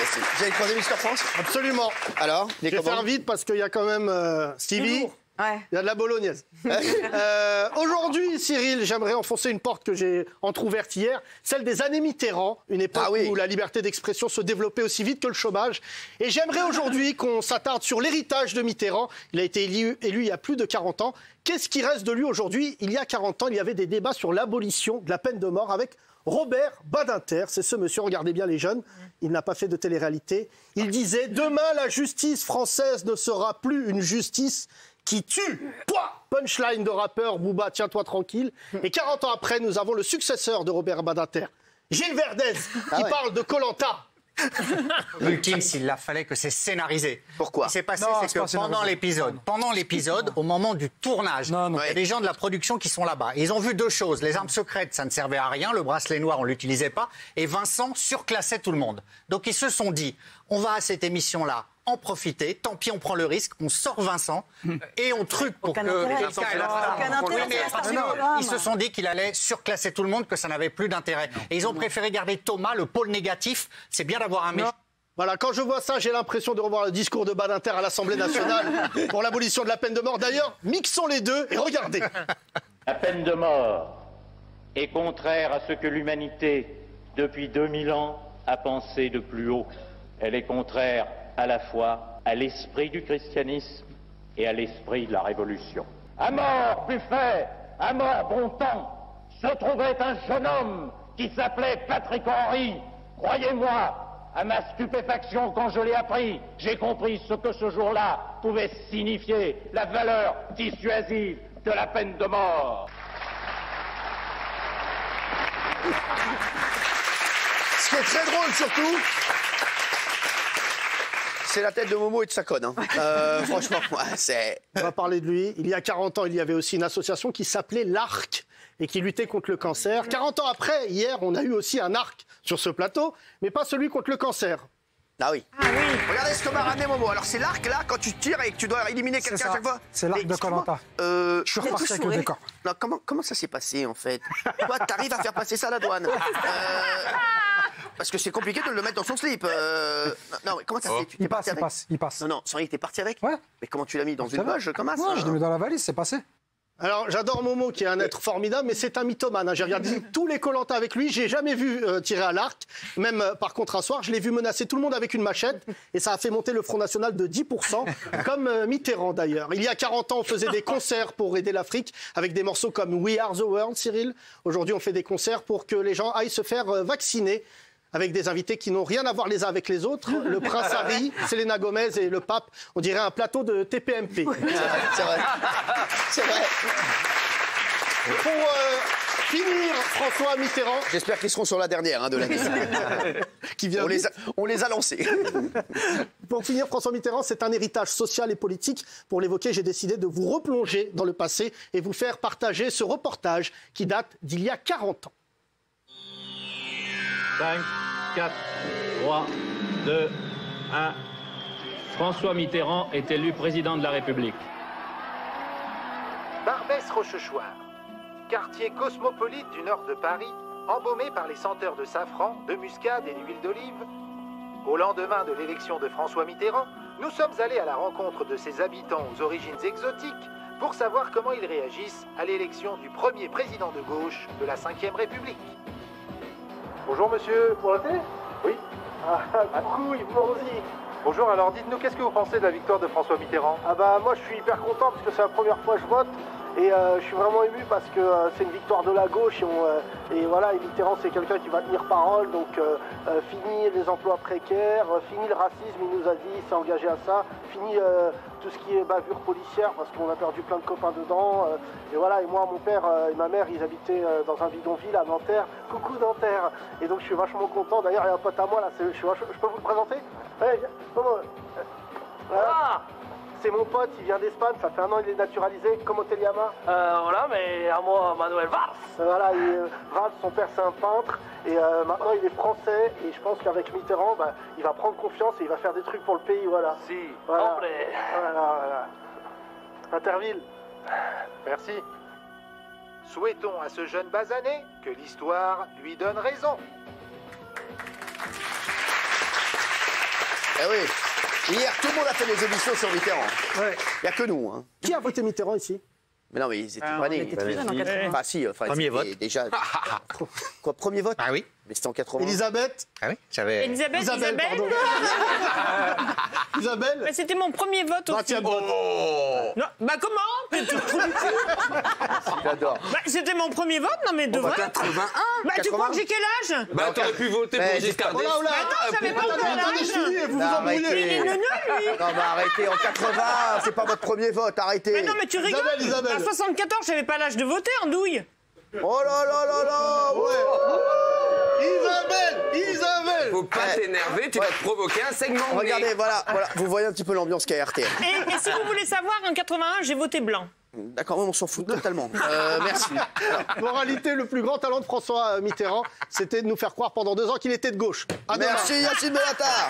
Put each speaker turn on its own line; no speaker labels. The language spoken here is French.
fantastique. Vous avez croisé Mister France?
Absolument.
Alors,
je vais faire vite parce qu'il y a quand même Stevie.
Ouais.
Il y a de la bolognaise. Aujourd'hui, Cyril, j'aimerais enfoncer une porte que j'ai entrouverte hier, celle des années Mitterrand, une époque où la liberté d'expression se développait aussi vite que le chômage. Et j'aimerais aujourd'hui qu'on s'attarde sur l'héritage de Mitterrand. Il a été élu il y a plus de 40 ans. Qu'est-ce qui reste de lui aujourd'hui? Il y a 40 ans, il y avait des débats sur l'abolition de la peine de mort avec Robert Badinter. C'est ce monsieur, regardez bien les jeunes, il n'a pas fait de télé-réalité. Il disait « Demain, la justice française ne sera plus une justice qui tue ». Punchline de rappeur, Booba, tiens-toi tranquille. Et 40 ans après, nous avons le successeur de Robert Badinter, Gilles Verdez, qui parle de Koh-Lanta.
Ultime, s'il la fallait que c'est scénarisé.
Pourquoi?
Ce qui s'est passé, c'est que pendant l'épisode, au moment du tournage, il y a des gens de la production qui sont là-bas. Ils ont vu deux choses. Les armes secrètes, ça ne servait à rien. Le bracelet noir, on ne l'utilisait pas. Et Vincent surclassait tout le monde. Donc ils se sont dit, on va à cette émission-là en profiter. Tant pis, on prend le risque. On sort Vincent et on truc pour que... Ils se sont dit qu'il allait surclasser tout le monde, que ça n'avait plus d'intérêt. Et ils ont préféré garder Thomas, le pôle négatif. C'est bien d'avoir un méchant.
Voilà, quand je vois ça, j'ai l'impression de revoir le discours de Badinter à l'Assemblée nationale pour l'abolition de la peine de mort. D'ailleurs, mixons les deux et regardez.
La peine de mort est contraire à ce que l'humanité, depuis 2000 ans, a pensé de plus haut. Elle est contraire à la fois à l'esprit du christianisme et à l'esprit de la Révolution. À mort, Buffet, à mort, Bontemps, se trouvait un jeune homme qui s'appelait Patrick Henry. Croyez-moi, à ma stupéfaction quand je l'ai appris, j'ai compris ce que ce jour-là pouvait signifier, la valeur dissuasive de la peine de mort.
Ce qui est très drôle surtout, c'est la tête de Momo et de sa conne. Hein. Franchement, c'est...
On va parler de lui. Il y a 40 ans, il y avait aussi une association qui s'appelait l'ARC et qui luttait contre le cancer. 40 ans après, hier, on a eu aussi un ARC sur ce plateau, mais pas celui contre le cancer.
Ah oui. Regardez ce que m'a ramené Momo. Alors c'est l'arc là, quand tu tires et que tu dois éliminer quelqu'un à chaque fois.
C'est l'arc de Koh-Lanta. Je suis reparti avec le décor.
Non, comment ça s'est passé en fait? Toi, t'arrives à faire passer ça à la douane? Parce que c'est compliqué de le mettre dans son slip. Non, mais comment ça se fait?
Il passe.
Non, sans rien, t'es parti avec?
Ouais.
Mais comment tu l'as mis dans une poche comme ça?
Non, je l'ai mis dans la valise, c'est passé.
Alors, j'adore Momo, qui est un être formidable, mais c'est un mythomane. J'ai regardé tous les Koh-Lanta avec lui. J'ai jamais vu tirer à l'arc. Même, par contre, un soir, je l'ai vu menacer tout le monde avec une machette. Et ça a fait monter le Front National de 10%, comme Mitterrand, d'ailleurs. Il y a 40 ans, on faisait des concerts pour aider l'Afrique, avec des morceaux comme We Are the World, Cyril. Aujourd'hui, on fait des concerts pour que les gens aillent se faire vacciner, avec des invités qui n'ont rien à voir les uns avec les autres. Le prince Harry, Selena Gomez et le pape, on dirait un plateau de TPMP.
C'est vrai. C'est vrai.
Pour finir, François Mitterrand...
J'espère qu'ils seront sur la dernière de l'année. On les a lancés.
Pour finir, François Mitterrand, c'est un héritage social et politique. Pour l'évoquer, j'ai décidé de vous replonger dans le passé et vous faire partager ce reportage qui date d'il y a 40 ans.
5, 4, 3, 2, 1. François Mitterrand est élu président de la République.
Barbès-Rochechouart, quartier cosmopolite du nord de Paris, embaumé par les senteurs de safran, de muscade et d'huile d'olive. Au lendemain de l'élection de François Mitterrand, nous sommes allés à la rencontre de ses habitants aux origines exotiques pour savoir comment ils réagissent à l'élection du premier président de gauche de la Ve République. Bonjour monsieur, pour la télé? Oui. Coucou, moi aussi. Bonjour, alors dites-nous, qu'est-ce que vous pensez de la victoire de François Mitterrand? Moi je suis hyper content parce que c'est la première fois que je vote et je suis vraiment ému parce que c'est une victoire de la gauche et voilà, et Mitterrand c'est quelqu'un qui va tenir parole, donc fini les emplois précaires, fini le racisme, il nous a dit, il s'est engagé à ça, fini tout ce qui est bavure policière parce qu'on a perdu plein de copains dedans, et voilà, et moi mon père et ma mère ils habitaient dans un bidonville à Nanterre, coucou Nanterre, et donc je suis vachement content, d'ailleurs il y a un pote à moi là, je peux vous le présenter? Ouais, voilà. C'est mon pote, il vient d'Espagne, ça fait 1 an il est naturalisé, comment te llamas?
Voilà, mais à moi, Manuel Valls.
Voilà, Valls, son père c'est un peintre, et maintenant il est français, et je pense qu'avec Mitterrand, il va prendre confiance et il va faire des trucs pour le pays, voilà.
Si,
voilà.
hombre.
Voilà. Interville. Merci. Souhaitons à ce jeune basané que l'histoire lui donne raison.
Eh oui. Hier, tout le monde a fait des émissions sur Mitterrand.
Ouais.
Il n'y a que nous. Hein.
Qui a voté Mitterrand ici?
Mais non, mais ils étaient pas nés. Enfin, si,
premier vote.
Déjà. Quoi, premier vote?
Ah oui.
Mais c'était en 80.
Elisabeth?
Ah oui, j'avais.
Isabelle.
Pardon. Isabelle?
Bah, c'était mon premier vote aussi. Non, bah comment?
J'adore.
Bah, c'était mon premier vote, non mais de vrai.
81.
Bah tu crois que j'ai quel âge?
Bah t'aurais pu voter pour Giscard d'Estaing.
Attends, j'avais pas quel âge.
Vous vous embrouillez.
Il est neuneu, lui.
Non, mais arrêtez, en 80, c'est pas votre premier vote, arrêtez.
Mais non, mais tu rigoles.
Isabelle.
En 74, j'avais pas l'âge de voter, en douille.
Oh là là là là, ouais.
Isabelle.
Faut pas t'énerver, tu vas te provoquer un segment.
Regardez, voilà, vous voyez un petit peu l'ambiance qu'a RTL.
Et si vous voulez savoir, en 81, j'ai voté blanc.
D'accord, on s'en fout totalement. Merci.
Moralité, le plus grand talent de François Mitterrand, c'était de nous faire croire pendant 2 ans qu'il était de gauche.
Merci Yacine Bellatar.